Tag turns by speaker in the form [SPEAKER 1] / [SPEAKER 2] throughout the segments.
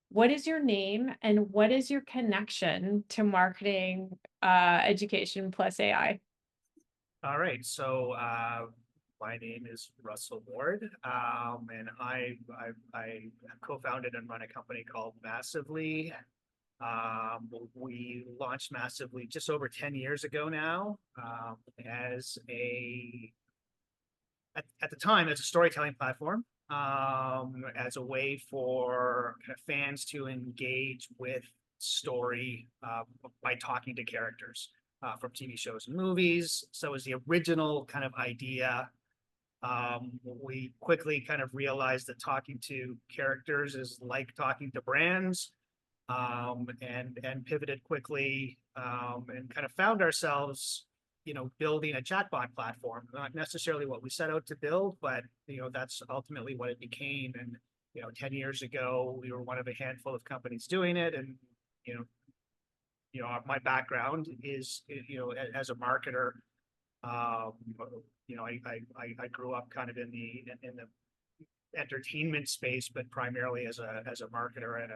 [SPEAKER 1] what is your name and what is your connection to marketing, education plus AI?
[SPEAKER 2] All right, so my name is Russell Ward, and I co-founded and run a company called Massively. We launched Massively just over 10 years ago now, as at the time as a storytelling platform, as a way for kind of fans to engage with story by talking to characters from TV shows and movies. So it was the original kind of idea. We quickly kind of realized that talking to characters is like talking to brands, and pivoted quickly, and kind of found ourselves, building a chatbot platform. Not necessarily what we set out to build, but that's ultimately what it became. And 10 years ago, we were one of a handful of companies doing it. And you know, my background is, as a marketer. Um, I grew up kind of in the entertainment space, but primarily as a marketer and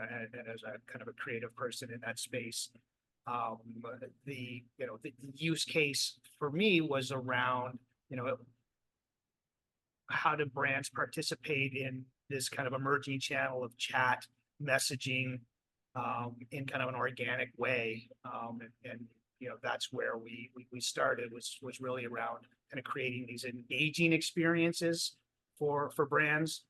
[SPEAKER 2] as a kind of a creative person in that space. Um, the use case for me was around, how do brands participate in this kind of emerging channel of chat messaging, in kind of an organic way. And that's where we started, was really around kind of creating these engaging experiences for brands,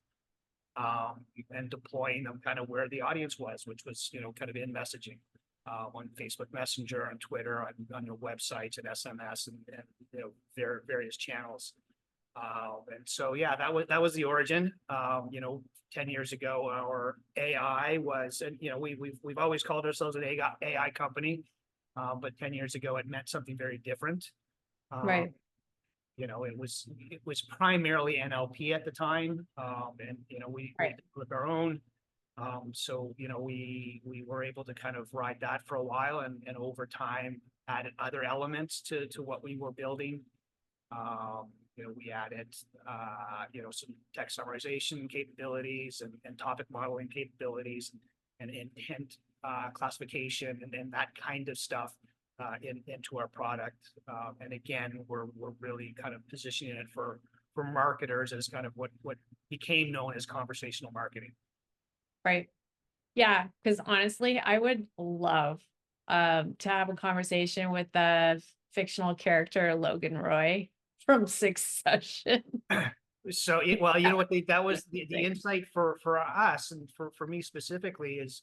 [SPEAKER 2] and deploying them kind of where the audience was, which was kind of in messaging, on Facebook Messenger, on Twitter, on your websites and SMS, and various channels. And so yeah, that was the origin. 10 years ago, our AI was, and we've always called ourselves an AI company, but 10 years ago it meant something very different. Um,
[SPEAKER 1] Right.
[SPEAKER 2] it was primarily NLP at the time, and we
[SPEAKER 1] Right.
[SPEAKER 2] with our own. So we were able to kind of ride that for a while, and over time added other elements to what we were building. We added, some text summarization capabilities, and topic modeling capabilities, and intent classification, and that kind of stuff, into our product. And again, we're really kind of positioning it for marketers as kind of what became known as conversational marketing.
[SPEAKER 1] Right. Yeah, because honestly, I would love to have a conversation with the fictional character Logan Roy from Succession.
[SPEAKER 2] So, well, you
[SPEAKER 1] That
[SPEAKER 2] know what, that
[SPEAKER 1] would
[SPEAKER 2] was
[SPEAKER 1] be
[SPEAKER 2] the
[SPEAKER 1] amazing.
[SPEAKER 2] insight for us, and for me specifically, is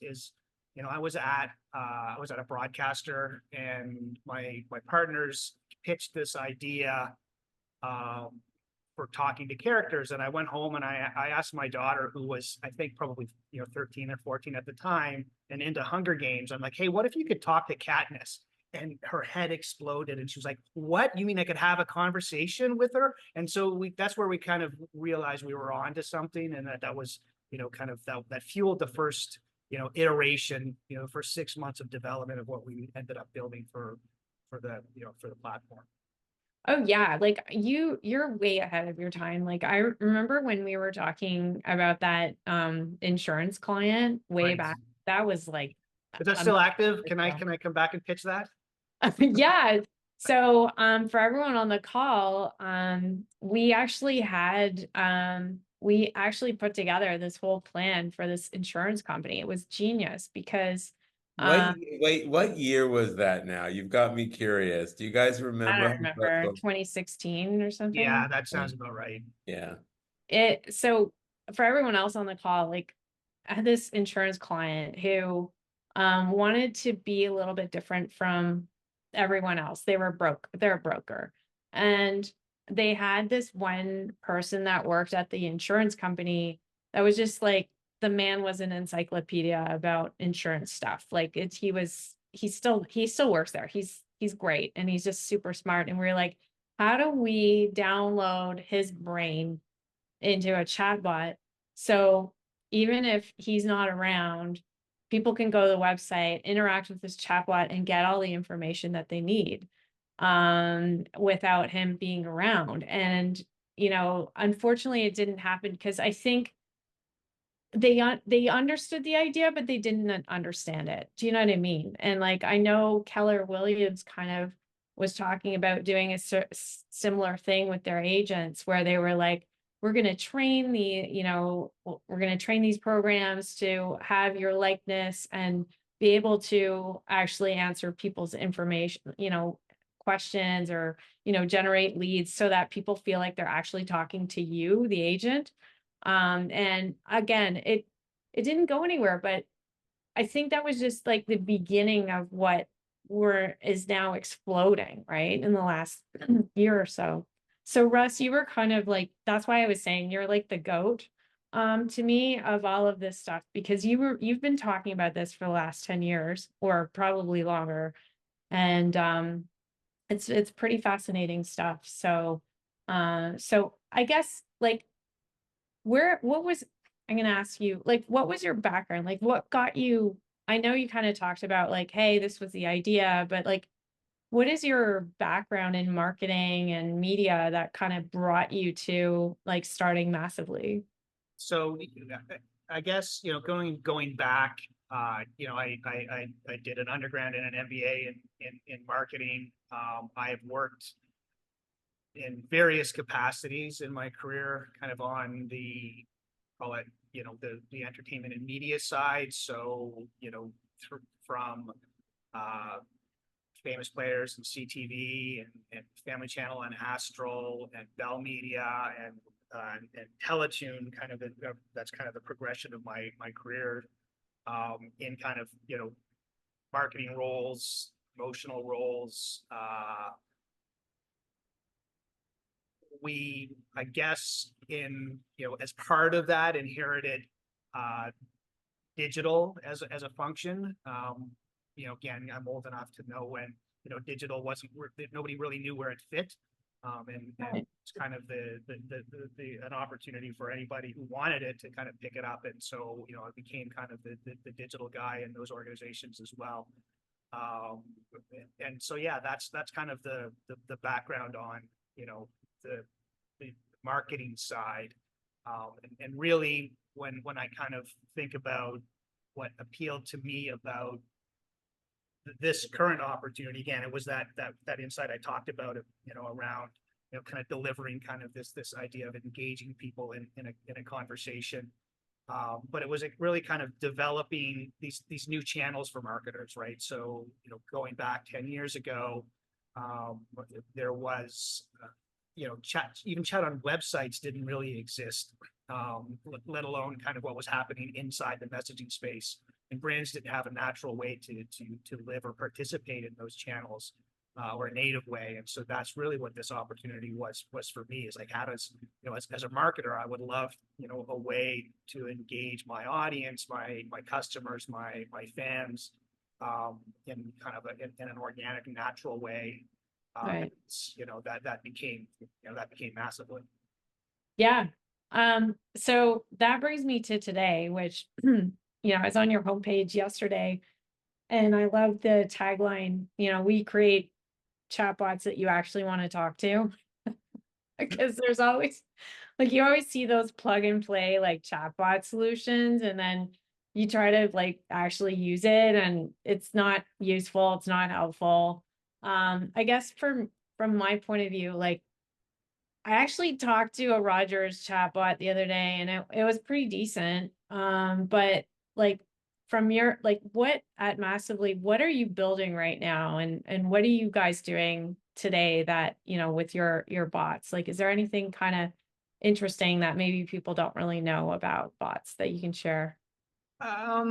[SPEAKER 2] I was at a broadcaster, and my partners pitched this idea, um, for talking to characters. And I went home and I asked my daughter, who was, I think, probably 13 or 14 at the time, and into Hunger Games. I'm like, hey, what if you could talk to Katniss? And her head exploded, and she was like, what, you mean I could have a conversation with her? And so that's where we kind of realized we were on to something, and that was kind of that fueled the first iteration, the first 6 months of development of what we ended up building for the platform.
[SPEAKER 1] Oh yeah, like you're way ahead of your time. Like I remember when we were talking about that insurance client way
[SPEAKER 2] Right.
[SPEAKER 1] back. That was like
[SPEAKER 2] Is that
[SPEAKER 1] a
[SPEAKER 2] still active?
[SPEAKER 1] years
[SPEAKER 2] Can I
[SPEAKER 1] ago.
[SPEAKER 2] can I come back and pitch that?
[SPEAKER 1] Yeah. So for everyone on the call, we actually put together this whole plan for this insurance company. It was genius because
[SPEAKER 3] What,
[SPEAKER 1] um
[SPEAKER 3] wait, what year was that now? You've got me curious. Do you guys
[SPEAKER 1] I
[SPEAKER 3] remember?
[SPEAKER 1] don't remember 2016 or
[SPEAKER 2] Yeah,
[SPEAKER 1] something.
[SPEAKER 2] that sounds about right.
[SPEAKER 3] Yeah.
[SPEAKER 1] So for everyone else on the call, like I had this insurance client who wanted to be a little bit different from everyone else. They're a broker. And they had this one person that worked at the insurance company that was just like the man was an encyclopedia about insurance stuff. Like he still works there. He's great and he's just super smart. And we're like, how do we download his brain into a chatbot? So even if he's not around, people can go to the website, interact with this chatbot, and get all the information that they need without him being around. And, unfortunately, it didn't happen because I think they understood the idea, but they didn't understand it. Do you know what I mean? And like, I know Keller Williams kind of was talking about doing a similar thing with their agents, where they were like, we're going to train we're going to train these programs to have your likeness and be able to actually answer people's information, questions, or, generate leads so that people feel like they're actually talking to you, the agent. And again, it didn't go anywhere, but I think that was just like the beginning of what is now exploding, right, in the last year or so. So Russ, you were kind of like, that's why I was saying you're like the GOAT to me of all of this stuff, because you've been talking about this for the last 10 years or probably longer. And it's pretty fascinating stuff. So so I guess like I'm going to ask you, like, what was your background? Like, what got you? I know you kind of talked about like, hey, this was the idea, but like, what is your background in marketing and media that kind of brought you to like starting Massively?
[SPEAKER 2] So I guess, going back, I did an undergrad and an MBA in marketing. I have worked in various capacities in my career, kind of on the, call it, the entertainment and media side. So, from famous players in CTV and Family Channel and Astral and Bell Media and Teletoon, that's kind of the progression of my career, in kind of, marketing roles, emotional roles. I guess, as part of that, inherited digital as a function. Again, I'm old enough to know when, digital wasn't, nobody really knew where it fit. And it's kind of an opportunity for anybody who wanted it to kind of pick it up. And so, I became kind of the digital guy in those organizations as well. And so, yeah, that's kind of the background on, the marketing side. And really, when I kind of think about what appealed to me about this current opportunity, again, it was that insight I talked about, around, kind of delivering kind of this idea of engaging people in a conversation. But it was really kind of developing these new channels for marketers, right? So, going back 10 years ago, there was, chat on websites didn't really exist, let alone kind of what was happening inside the messaging space. And brands didn't have a natural way to live or participate in those channels, or a native way. And so that's really what this opportunity was for me, is like, how does, as a marketer, I would love, a way to engage my audience, my customers, my fans, in kind of in an organic, natural way.
[SPEAKER 1] Right.
[SPEAKER 2] That became Massively.
[SPEAKER 1] Yeah. So that brings me to today, which, I was on your homepage yesterday and I love the tagline, we create chatbots that you actually want to talk to. Because there's always, like, you always see those plug and play like chatbot solutions, and then you try to like actually use it and it's not useful, it's not helpful. I guess from my point of view, like, I actually talked to a Rogers chatbot the other day and it was pretty decent. But like, from your, like, what at Massively, what are you building right now? And what are you guys doing today that, with your bots? Like, is there anything kind of interesting that maybe people don't really know about bots that you can share?
[SPEAKER 2] I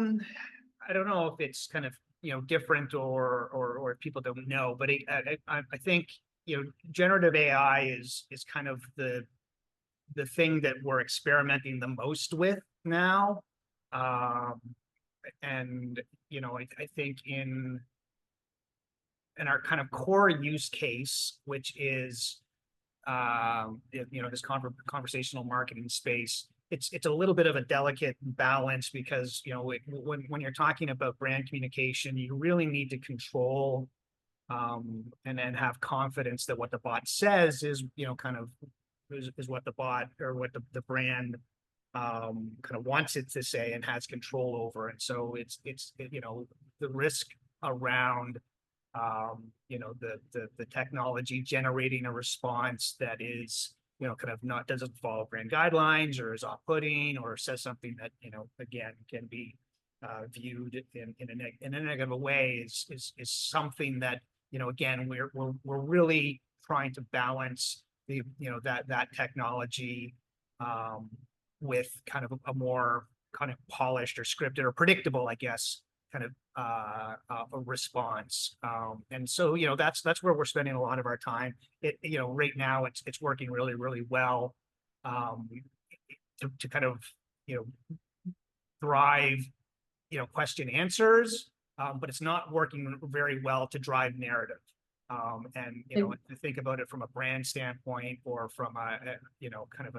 [SPEAKER 2] don't know if it's kind of, different or if people don't know, but I think, generative AI is kind of the thing that we're experimenting the most with now. And, I think in our kind of core use case, which is, this conversational marketing space, it's a little bit of a delicate balance, because, when you're talking about brand communication, you really need to control, and then have confidence that what the bot says is, kind of is what the bot or what the brand kind of wants it to say and has control over. And so it's you know, the risk around you know, the technology generating a response that is, you know, kind of not, doesn't follow brand guidelines or is off-putting or says something that, you know, again, can be viewed in a negative way is something that, you know, again, we're really trying to balance the, you know, that technology with kind of a more kind of polished or scripted or predictable, I guess, kind of a response. And so, you know, that's where we're spending a lot of our time. You know, right now it's working really, really well to kind of, you know, drive, you know, question answers, but it's not working very well to drive narrative. And, you know, to think about it from a brand standpoint or from you know, kind of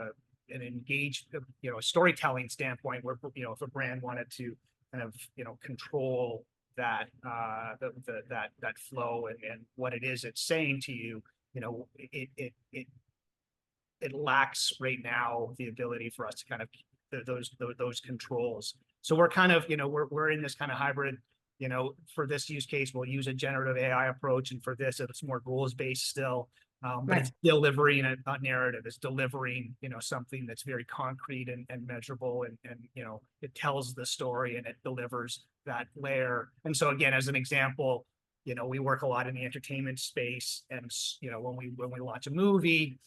[SPEAKER 2] an engaged, you know, a storytelling standpoint where, you know, if a brand wanted to kind of, you know, control that that flow and what it is it's saying to you, you know, it lacks right now the ability for us to kind of those controls. So we're kind of, you know, we're in this kind of hybrid, you know, for this use case, we'll use a generative AI approach. And for this, it's more goals based still. But it's delivering a narrative, it's delivering, you know, something that's very concrete and measurable and, you know, it tells the story and it delivers that layer. And so again, as an example, you know, we work a lot in the entertainment space and, you know, when we launch a movie,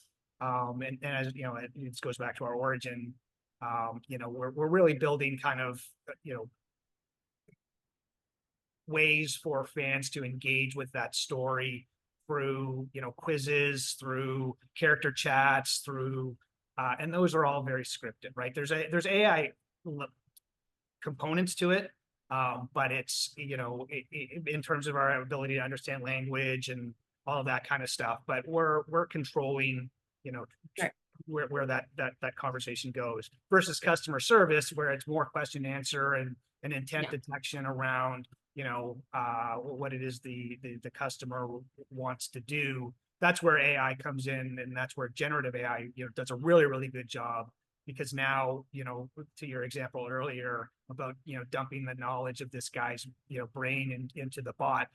[SPEAKER 2] and as, you know, it goes back to our origin, you know, we're really building kind of, you know, ways for fans to engage with that story through, you know, quizzes, through character chats, through, and those are all very scripted, right? There's AI components to it, but it's, you know, in terms of our ability to understand language and all of that kind of stuff. But we're controlling, you know, where that conversation goes versus customer service, where it's more question answer and intent detection around, you know, what it is the customer wants to do. That's where AI comes in, and that's where generative AI, you know, does a really, really good job, because now, you know, to your example earlier about, you know, dumping the knowledge of this guy's, you know, brain into the bot,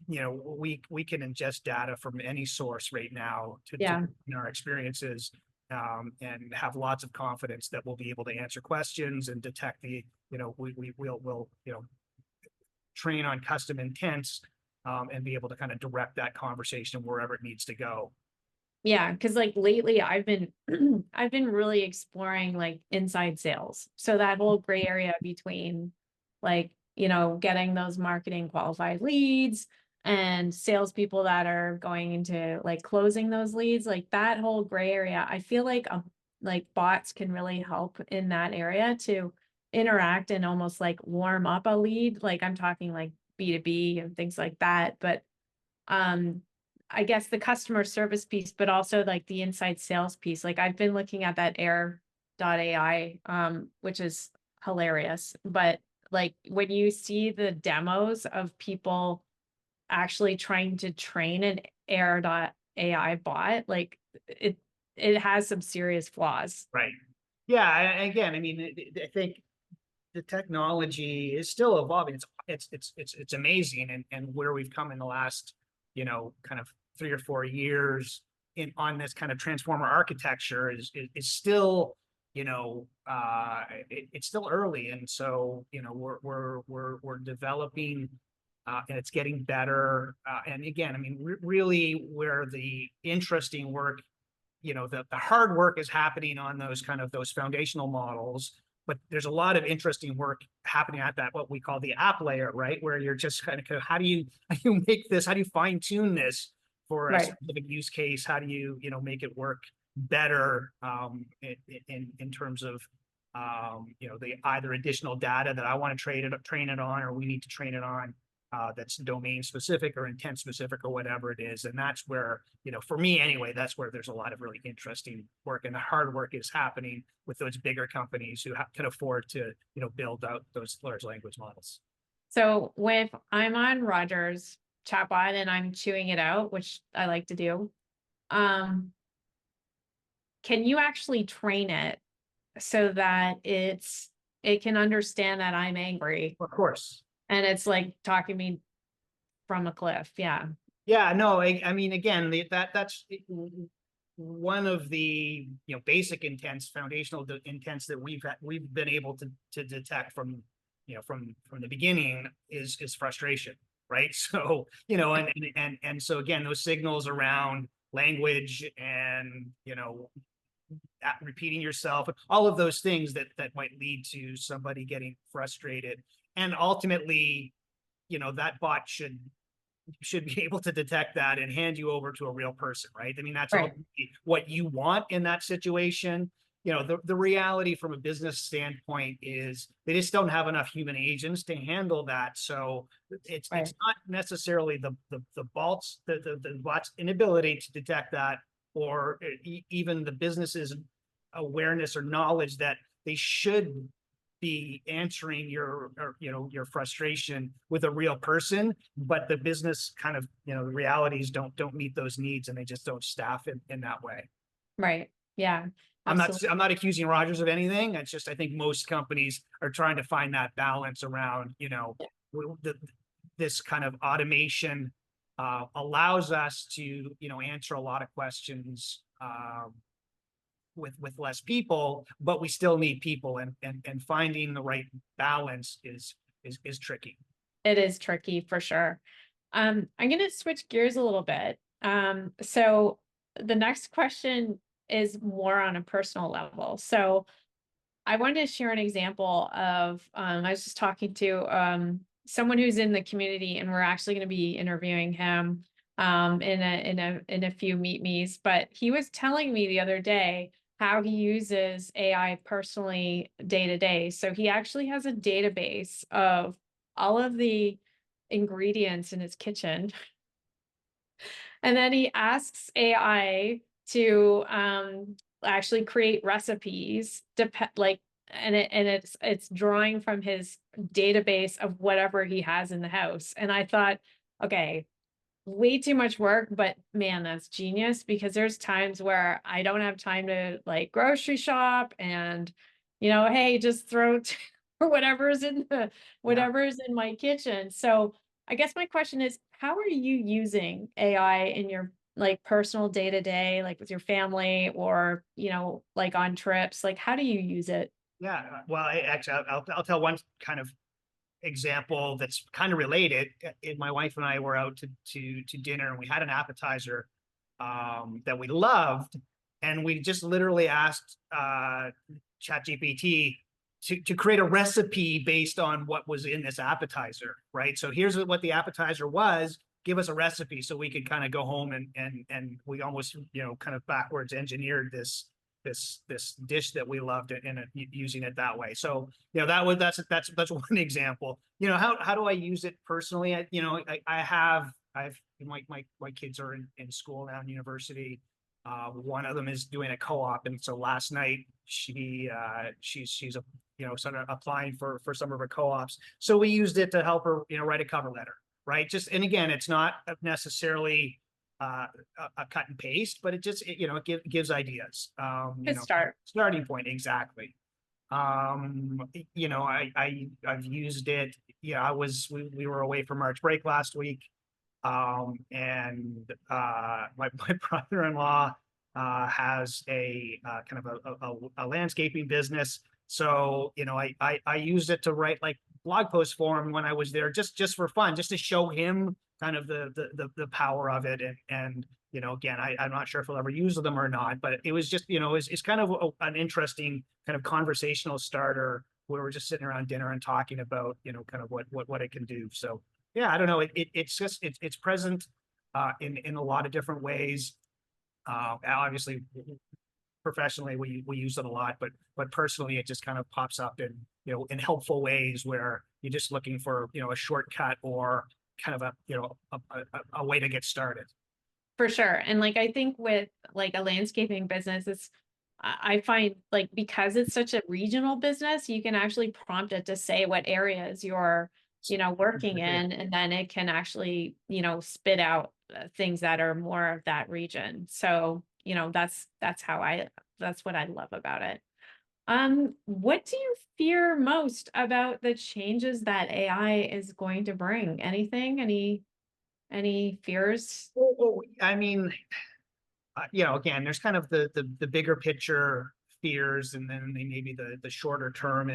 [SPEAKER 2] you know, we can ingest data from any source right now to in our experiences, and have lots of confidence that we'll be able to answer questions and detect the, you know, we'll you know, train on custom intents, and be able to kind of direct that conversation wherever it needs to go.
[SPEAKER 1] Yeah, because like lately I've been I've been really exploring like inside sales. So that whole gray area between like, you know, getting those marketing qualified leads and salespeople that are going into like closing those leads, like that whole gray area. I feel like bots can really help in that area to interact and almost like warm up a lead. Like I'm talking like B2B and things like that. But I guess the customer service piece, but also like the inside sales piece. Like I've been looking at that air.ai, which is hilarious. But like when you see the demos of people actually trying to train an air.ai bot, like it has some serious flaws.
[SPEAKER 2] Right. Yeah. Again, I mean, I think the technology is still evolving. It's amazing, and where we've come in the last, you know, kind of 3 or 4 years on this kind of transformer architecture is still, you know, it's still early, and so, you know, we're developing, and it's getting better. And again, I mean, really, where the interesting work, you know, the hard work is happening on those kind of those foundational models. But there's a lot of interesting work happening at that, what we call the app layer, right? Where you're just kind of, how do you make this, how do you fine tune this for a specific use case? How do you, you know, make it work better, in terms of, you know, the either additional data that I want to train it on, or we need to train it on, that's domain specific or intent specific or whatever it is. And that's where, you know, for me anyway, that's where there's a lot of really interesting work, and the hard work is happening with those bigger companies who can afford to, you know, build out those large language models.
[SPEAKER 1] So if I'm on Roger's chatbot and I'm chewing it out, which I like to do, can you actually train it so that it can understand that I'm angry,
[SPEAKER 2] Of course.
[SPEAKER 1] and it's like talking me from a cliff. Yeah.
[SPEAKER 2] Yeah, no, I mean, again, that's one of the, basic intents, foundational intents that we've been able to detect from, from the beginning is frustration, right? So, and so again, those signals around language and, repeating yourself, all of those things that might lead to somebody getting frustrated. And ultimately, that bot should be able to detect that and hand you over to a real person, right? I mean, that's
[SPEAKER 1] Right.
[SPEAKER 2] what you want in that situation. The reality from a business standpoint is they just don't have enough human agents to handle that. So it's
[SPEAKER 1] Right.
[SPEAKER 2] not necessarily the bot's inability to detect that, or even the business's awareness or knowledge that they should be answering your frustration with a real person, but the business kind of, the realities don't meet those needs, and they just don't staff in that way.
[SPEAKER 1] Right. Yeah.
[SPEAKER 2] I'm
[SPEAKER 1] Absolutely.
[SPEAKER 2] not accusing Rogers of anything. It's just I think most companies are trying to find that balance around, this kind of automation allows us to, answer a lot of questions with less people, but we still need people, and finding the right balance is tricky.
[SPEAKER 1] It is tricky for sure. I'm going to switch gears a little bit. So the next question is more on a personal level. So I wanted to share an example of, I was just talking to someone who's in the community, and we're actually going to be interviewing him in a few meet me's, but he was telling me the other day how he uses AI personally day to day. So he actually has a database of all of the ingredients in his kitchen. And then he asks AI to actually create recipes, and it's drawing from his database of whatever he has in the house. And I thought, okay, way too much work, but man, that's genius, because there's times where I don't have time to like grocery shop and, hey, just throw whatever's whatever's in my kitchen. So I guess my question is, how are you using AI in your like personal day to day, like with your family, or, like on trips? Like, how do you use it?
[SPEAKER 2] Yeah, well, actually, I'll tell one kind of example that's kind of related. My wife and I were out to dinner, and we had an appetizer that we loved, and we just literally asked ChatGPT to create a recipe based on what was in this appetizer, right? So here's what the appetizer was. Give us a recipe so we could kind of go home and we almost, kind of backwards engineered this dish that we loved, and using it that way. So, that's one example. How do I use it personally? I've my kids are in school now, in university. One of them is doing a co-op, and so last night she's a, sort of applying for some of her co-ops. So we used it to help her, write a cover letter, right? Just, and again, it's not necessarily a cut and paste, but it gives ideas.
[SPEAKER 1] Good start.
[SPEAKER 2] Starting point, exactly. I've used it. Yeah, we were away for March break last week. And my brother-in-law has a kind of a landscaping business. So, I used it to write like blog posts for him when I was there, just for fun, just to show him kind of the power of it. And again, I'm not sure if he'll ever use them or not, but it was just, it's kind of an interesting kind of conversational starter where we're just sitting around dinner and talking about, kind of what it can do. So yeah, I don't know. It's present in a lot of different ways. Obviously, professionally, we use it a lot, but personally, it just kind of pops up in helpful ways where you're just looking for a shortcut, or kind of a way to get started.
[SPEAKER 1] For sure. And like, I think with like a landscaping business, I find like, because it's such a regional business, you can actually prompt it to say what areas you're, working in, and then it can actually, spit out things that are more of that region. So, that's what I love about it. What do you fear most about the changes that AI is going to bring? Anything? Any fears?
[SPEAKER 2] Oh, I mean, again, there's kind of the bigger picture fears, and then maybe the shorter term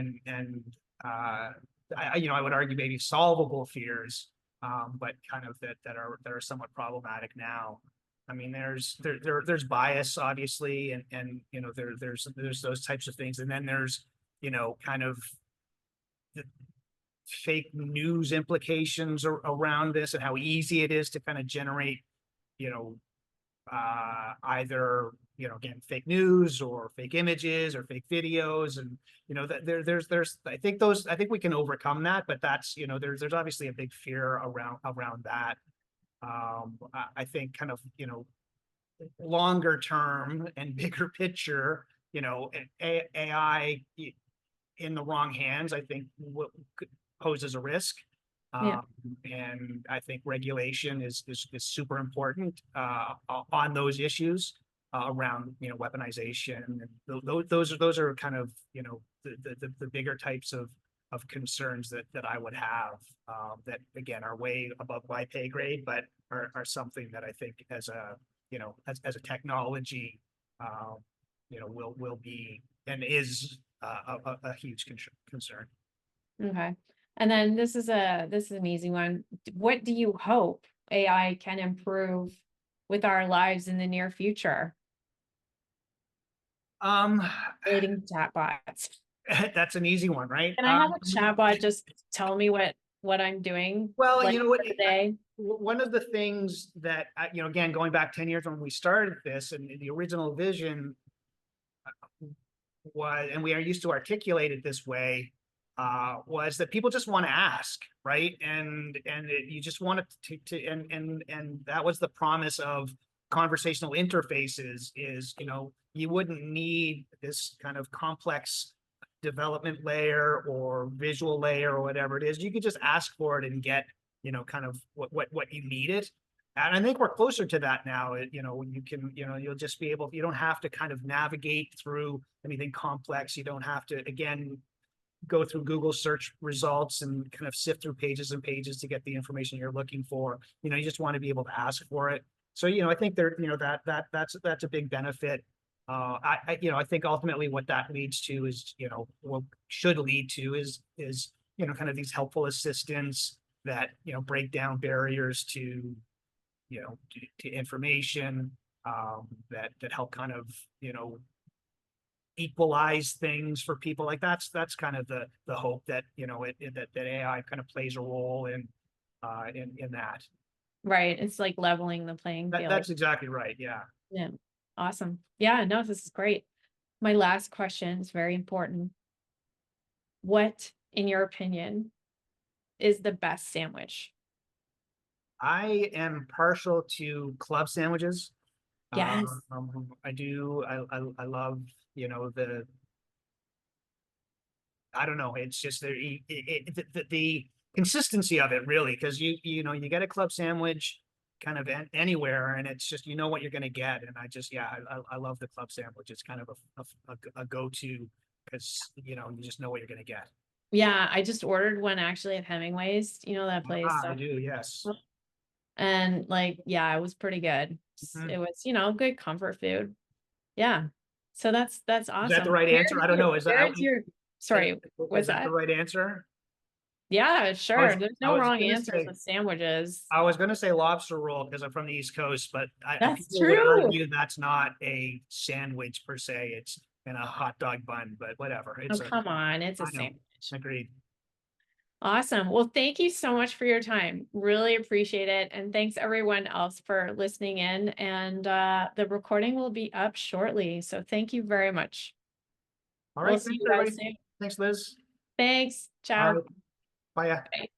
[SPEAKER 2] I would argue maybe solvable fears, but kind of that are somewhat problematic now. I mean, there's bias obviously, and there's those types of things, and then there's kind of the fake news implications around this, and how easy it is to kind of generate you know either again fake news or fake images or fake videos, and that there's I think we can overcome that, but that's there's obviously a big fear around that. I think kind of longer term and bigger picture, AI in the wrong hands, I think poses a risk.
[SPEAKER 1] Yeah.
[SPEAKER 2] And I think regulation is super important on those issues around weaponization, and those are kind of the bigger types of concerns that I would have, that again are way above my pay grade, but are something that I think as a as a technology will be and is a huge concern.
[SPEAKER 1] Okay. And then this is an easy one. What do you hope AI can improve with our lives in the near future
[SPEAKER 2] Um,
[SPEAKER 1] relating to chatbots?
[SPEAKER 2] that's an easy one, right?
[SPEAKER 1] Can I have a chatbot just tell me what I'm doing?
[SPEAKER 2] Well,
[SPEAKER 1] like
[SPEAKER 2] you know what?
[SPEAKER 1] today?
[SPEAKER 2] One of the things that again, going back 10 years when we started this, and the original vision was, and we are used to articulate it this way, was that people just want to ask, right? You just want to and that was the promise of conversational interfaces. Is you wouldn't need this kind of complex development layer or visual layer or whatever it is. You could just ask for it and get kind of what you needed. And I think we're closer to that now. You can, you'll just be able, you don't have to kind of navigate through anything complex. You don't have to, again, go through Google search results and kind of sift through pages and pages to get the information you're looking for. You just want to be able to ask for it. So, I think that's a big benefit. I think ultimately what that leads to is, what should lead to is kind of these helpful assistants that, break down barriers to information, that help kind of equalize things for people. Like that's kind of the hope that that AI kind of plays a role in that.
[SPEAKER 1] Right. It's like leveling the playing field.
[SPEAKER 2] That's exactly right. Yeah.
[SPEAKER 1] Yeah. Awesome. Yeah, no, this is great. My last question is very important. What, in your opinion, is the best sandwich?
[SPEAKER 2] I am partial to club sandwiches.
[SPEAKER 1] Yes.
[SPEAKER 2] I do. I love, I don't know. It's just the consistency of it, really, because you get a club sandwich kind of anywhere, and it's just what you're going to get. And I love the club sandwich. It's kind of a go-to, because you just know what you're going to get.
[SPEAKER 1] Yeah, I just ordered one actually at Hemingway's, that place.
[SPEAKER 2] I do, yes.
[SPEAKER 1] And yeah, it was pretty good. It was, good comfort food. Yeah. So that's awesome.
[SPEAKER 2] Is that the right answer? I don't know.
[SPEAKER 1] Sorry,
[SPEAKER 2] was that the right answer?
[SPEAKER 1] Yeah, sure. There's no wrong answers with sandwiches.
[SPEAKER 2] I was going to say lobster roll because I'm from the East Coast, but
[SPEAKER 1] that's true.
[SPEAKER 2] That's not a sandwich per se. It's in a hot dog bun, but whatever.
[SPEAKER 1] Come on, it's a sandwich.
[SPEAKER 2] Agreed.
[SPEAKER 1] Awesome. Well, thank you so much for your time. Really appreciate it. And thanks everyone else for listening in. And the recording will be up shortly. So thank you very much.
[SPEAKER 2] All right. Thanks, everybody. Thanks, Liz.
[SPEAKER 1] Thanks. Ciao.
[SPEAKER 2] Bye.
[SPEAKER 1] Bye.